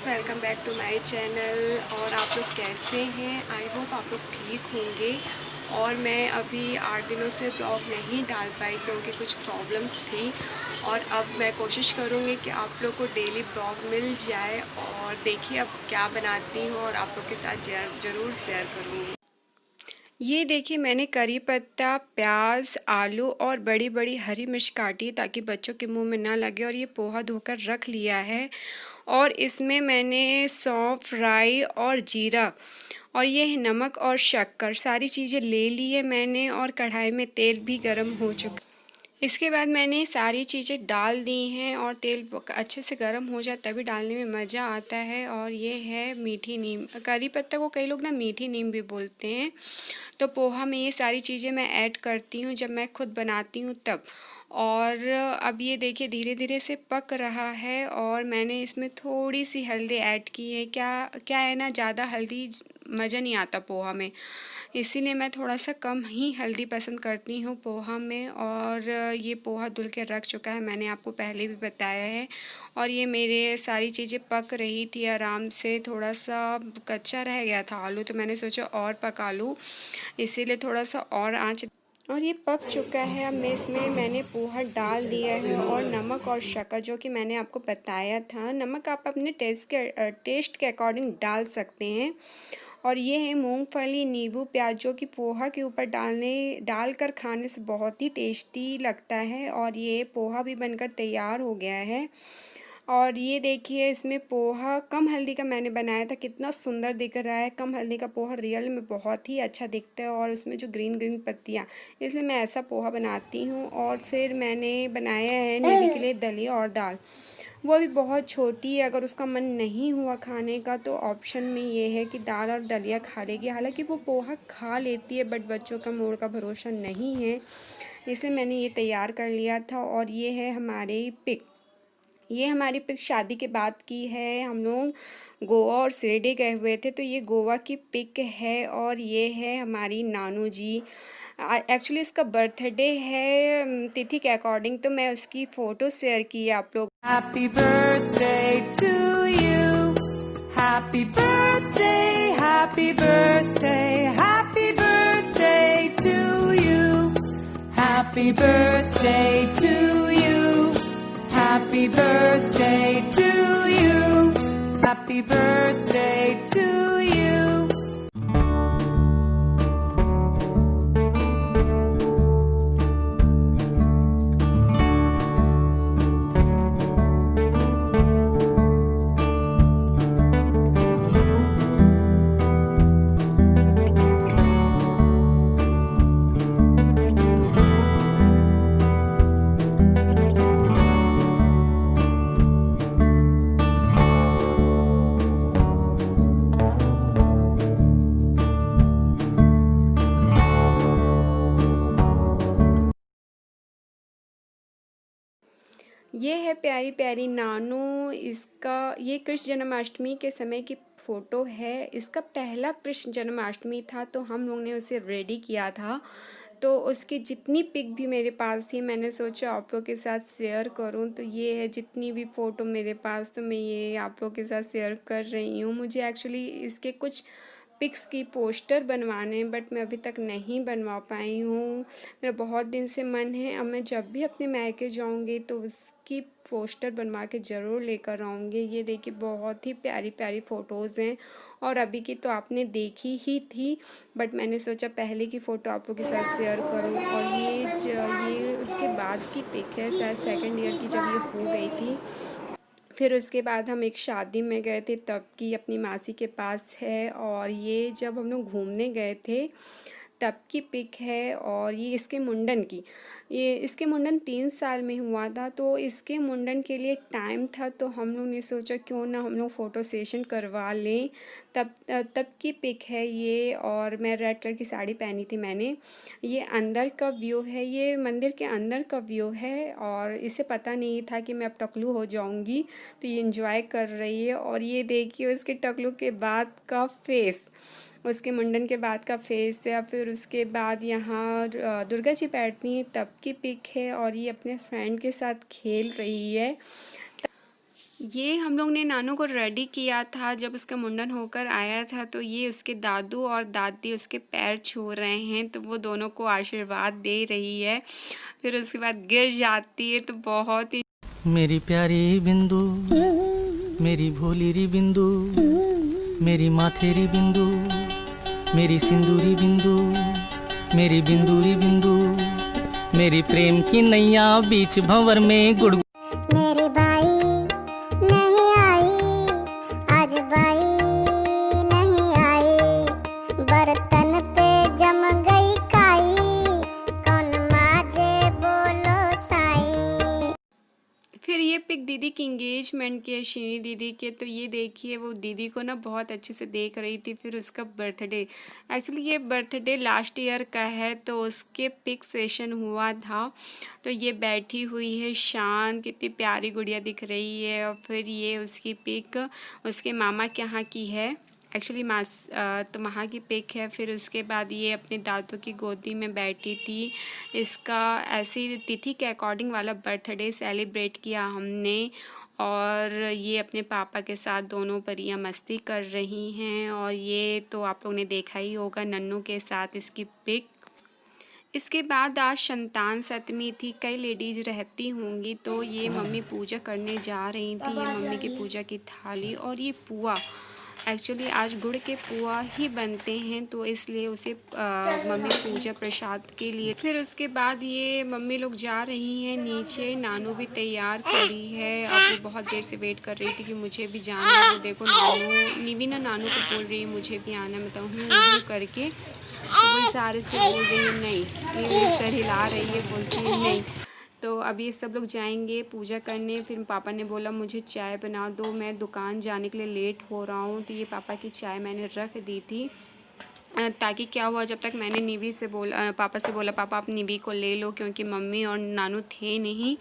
Friends, welcome back to my channel. और आप लोग कैसे हैं? आई होप आप लोग ठीक होंगे। और मैं अभी 8 दिनों से ब्लॉग नहीं डाल पाई क्योंकि कुछ प्रॉब्लम्स थी। और अब मैं कोशिश करूँगी कि आप लोग को डेली ब्लॉग मिल जाए। और देखिए अब क्या बनाती हूँ और आप लोग के साथ ज़रूर शेयर करूँगी। ये देखिए मैंने करी पत्ता, प्याज, आलू और बड़ी बड़ी हरी मिर्च काटी ताकि बच्चों के मुंह में ना लगे। और ये पोहा धोकर रख लिया है। और इसमें मैंने सौंफ, राई और जीरा और ये है नमक और शक्कर, सारी चीज़ें ले ली है मैंने। और कढ़ाई में तेल भी गर्म हो चुका। इसके बाद मैंने सारी चीज़ें डाल दी हैं और तेल अच्छे से गर्म हो जाए तभी डालने में मज़ा आता है। और ये है मीठी नीम। करी पत्ता को कई लोग ना मीठी नीम भी बोलते हैं। तो पोहा में ये सारी चीज़ें मैं ऐड करती हूँ जब मैं खुद बनाती हूँ तब। और अब ये देखिए धीरे धीरे से पक रहा है और मैंने इसमें थोड़ी सी हल्दी ऐड की है। क्या क्या है ना, ज़्यादा हल्दी मज़ा नहीं आता पोहा में, इसीलिए मैं थोड़ा सा कम ही हल्दी पसंद करती हूँ पोहा में। और ये पोहा धुल के रख चुका है, मैंने आपको पहले भी बताया है। और ये मेरे सारी चीज़ें पक रही थी आराम से। थोड़ा सा कच्चा रह गया था आलू, तो मैंने सोचा और पका लूँ, इसीलिए थोड़ा सा और आँच। और ये पक चुका है। अब मैं इसमें मैंने पोहा डाल दिया है और नमक और शक्कर जो कि मैंने आपको बताया था। नमक आप अपने टेस्ट के अकॉर्डिंग डाल सकते हैं। और ये है मूंगफली, नींबू, प्याज जो कि पोहा के ऊपर डालकर खाने से बहुत ही टेस्टी लगता है। और ये पोहा भी बनकर तैयार हो गया है। और ये देखिए इसमें पोहा कम हल्दी का मैंने बनाया था, कितना सुंदर दिख रहा है। कम हल्दी का पोहा रियल में बहुत ही अच्छा दिखता है। और उसमें जो ग्रीन ग्रीन पत्तियाँ, इसलिए मैं ऐसा पोहा बनाती हूँ। और फिर मैंने बनाया है नेवी के लिए दलिया और दाल, वो भी बहुत छोटी है। अगर उसका मन नहीं हुआ खाने का तो ऑप्शन में ये है कि दाल और दलिया खा लेगी। हालांकि वो पोहा खा लेती है बट बच्चों का मूड का भरोसा नहीं है, इसलिए मैंने ये तैयार कर लिया था। और ये है हमारे पिक, ये हमारी पिक शादी के बाद की है। हम लोग गोवा और शिरडी गए हुए थे, तो ये गोवा की पिक है। और ये है हमारी नानू जी। एक्चुअली इसका बर्थडे है तिथि के अकॉर्डिंग, तो मैं उसकी फ़ोटो शेयर की है आप लोग। Happy birthday to you, happy birthday, happy birthday, happy birthday to you, happy birthday to you, Happy birthday to you. Happy birthday to you. ये है प्यारी प्यारी नानू। इसका ये कृष्ण जन्माष्टमी के समय की फ़ोटो है। इसका पहला कृष्ण जन्माष्टमी था तो हम लोग ने उसे रेडी किया था। तो उसकी जितनी पिक भी मेरे पास थी मैंने सोचा आप लोग के साथ शेयर करूं। तो ये है जितनी भी फ़ोटो मेरे पास, तो मैं ये आप लोग के साथ शेयर कर रही हूँ। मुझे एक्चुअली इसके कुछ पिक्स की पोस्टर बनवाने, बट मैं अभी तक नहीं बनवा पाई हूँ। मेरा बहुत दिन से मन है। अब मैं जब भी अपने मायके जाऊँगी तो उसकी पोस्टर बनवा के ज़रूर लेकर आऊँगी। ये देखिए बहुत ही प्यारी प्यारी फ़ोटोज़ हैं। और अभी की तो आपने देखी ही थी, बट मैंने सोचा पहले की फ़ोटो आप लोगों के साथ शेयर करूँ। और ये उसके बाद की पिक है, शायद सेकंड ईयर की जब ये हो गई थी। फिर उसके बाद हम एक शादी में गए थे तब की अपनी मासी के पास है। और ये जब हम लोग घूमने गए थे तब की पिक है। और ये इसके मुंडन की, ये इसके मुंडन 3 साल में हुआ था। तो इसके मुंडन के लिए टाइम था तो हम लोग ने सोचा क्यों ना हम लोग फ़ोटो सेशन करवा लें। तब की पिक है ये। और मैं रेड कलर की साड़ी पहनी थी मैंने। ये अंदर का व्यू है, ये मंदिर के अंदर का व्यू है। और इसे पता नहीं था कि मैं अब टकलू हो जाऊंगी, तो ये एंजॉय कर रही है। और ये देखिए उसके टकलू के बाद का फेस, उसके मुंडन के बाद का फेस है। फिर उसके बाद यहाँ दुर्गा जी बैठती हैं तब की पिक है। और ये अपने फ्रेंड के साथ खेल रही है। ये हम लोग ने नानू को रेडी किया था जब उसका मुंडन होकर आया था, तो ये उसके दादू और दादी उसके पैर छू रहे हैं, तो वो दोनों को आशीर्वाद दे रही है। फिर उसके बाद गिर जाती है, तो बहुत ही मेरी प्यारी बिंदु, मेरी भोली री बिंदु, मेरी माथेरी बिंदु, मेरी सिंदूरी बिंदु, मेरी बिंदूरी बिंदु, मेरी प्रेम की नैया बीच भंवर में गुड़। मेरी बाई नहीं आई, आज बाई नहीं आई, बर्तन पे जम गई काई, कौन माजे बोलो साई। फिर ये पिक दीदी की इंगेजमेंट की है, शीनी दीदी के। तो ये देखिए वो दीदी को ना बहुत अच्छे से देख रही थी। फिर उसका बर्थडे, एक्चुअली ये बर्थडे लास्ट ईयर का है, तो उसके पिक सेशन हुआ था। तो ये बैठी हुई है शांत, कितनी प्यारी गुड़िया दिख रही है। और फिर ये उसकी पिक उसके मामा के यहाँ की है, एक्चुअली तो वहाँ की पिक है। फिर उसके बाद ये अपने दादू की गोदी में बैठी थी। इसका ऐसी तिथि के अकॉर्डिंग वाला बर्थडे सेलिब्रेट किया हमने। और ये अपने पापा के साथ दोनों परियां मस्ती कर रही हैं। और ये तो आप लोगों ने देखा ही होगा नन्नू के साथ इसकी पिक। इसके बाद आज संतान सप्तमी थी, कई लेडीज़ रहती होंगी। तो ये मम्मी पूजा करने जा रही थी, ये मम्मी की पूजा की थाली। और ये पुआ, एक्चुअली आज गुड़ के पुआ ही बनते हैं, तो इसलिए उसे मम्मी पूजा प्रसाद के लिए। फिर उसके बाद ये मम्मी लोग जा रही हैं नीचे। नानू भी तैयार खड़ी है, अब वो बहुत देर से वेट कर रही थी कि मुझे भी जाना है। वो देखो नानू, निवी ना नानू को बोल रही है मुझे भी आना, मतलब हूँ करके वो इशारे से बोल रही है नहीं, ये सर हिला रही है, बोलती है नहीं। तो अभी ये सब लोग जाएंगे पूजा करने। फिर पापा ने बोला मुझे चाय बना दो, मैं दुकान जाने के लिए लेट हो रहा हूँ। तो ये पापा की चाय मैंने रख दी थी, ताकि क्या हुआ, जब तक मैंने निवी से बोला, पापा से बोला पापा आप निवी को ले लो, क्योंकि मम्मी और नानू थे नहीं।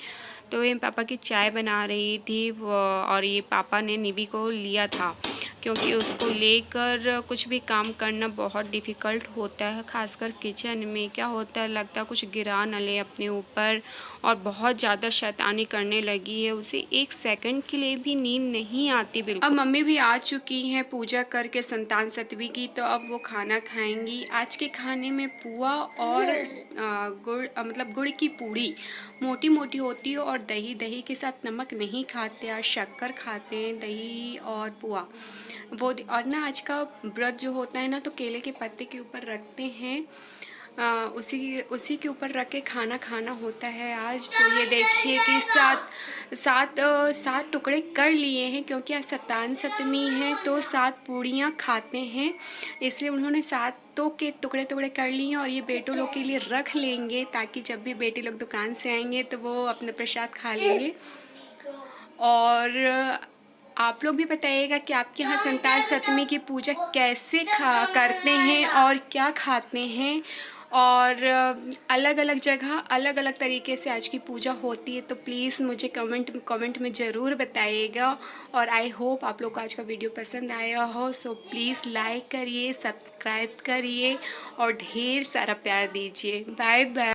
तो ये पापा की चाय बना रही थी और ये पापा ने निवी को लिया था, क्योंकि उसको लेकर कुछ भी काम करना बहुत डिफ़िकल्ट होता है, खासकर किचन में। क्या होता है, लगता है कुछ गिरा न ले अपने ऊपर। और बहुत ज़्यादा शैतानी करने लगी है, उसे एक सेकंड के लिए भी नींद नहीं आती बिल्कुल। अब मम्मी भी आ चुकी हैं पूजा करके संतान सप्तमी की, तो अब वो खाना खाएंगी। आज के खाने में पुआ और गुड़, मतलब गुड़ की पूड़ी मोटी मोटी होती है, और दही, दही के साथ नमक नहीं खाते, आज शक्कर खाते हैं, दही और पुआ वो। और ना आज का व्रत जो होता है ना, तो केले के पत्ते के ऊपर रखते हैं, उसी के ऊपर रख के खाना खाना होता है आज। तो ये देखिए कि सात टुकड़े कर लिए हैं, क्योंकि आज संतान सप्तमी है, तो 7 पूड़ियाँ खाते हैं, इसलिए उन्होंने 7 के टुकड़े कर लिए हैं। और ये बेटों लोग के लिए रख लेंगे, ताकि जब भी बेटे लोग दुकान से आएंगे तो वो अपना प्रसाद खा लेंगे। और आप लोग भी बताइएगा कि आपके यहाँ संतान सप्तमी की पूजा कैसे करते हैं और क्या खाते हैं। और अलग अलग जगह अलग अलग तरीके से आज की पूजा होती है, तो प्लीज़ मुझे कमेंट में ज़रूर बताइएगा। और आई होप आप लोग को आज का वीडियो पसंद आया हो। सो प्लीज़ लाइक करिए, सब्सक्राइब करिए और ढेर सारा प्यार दीजिए। Bye bye.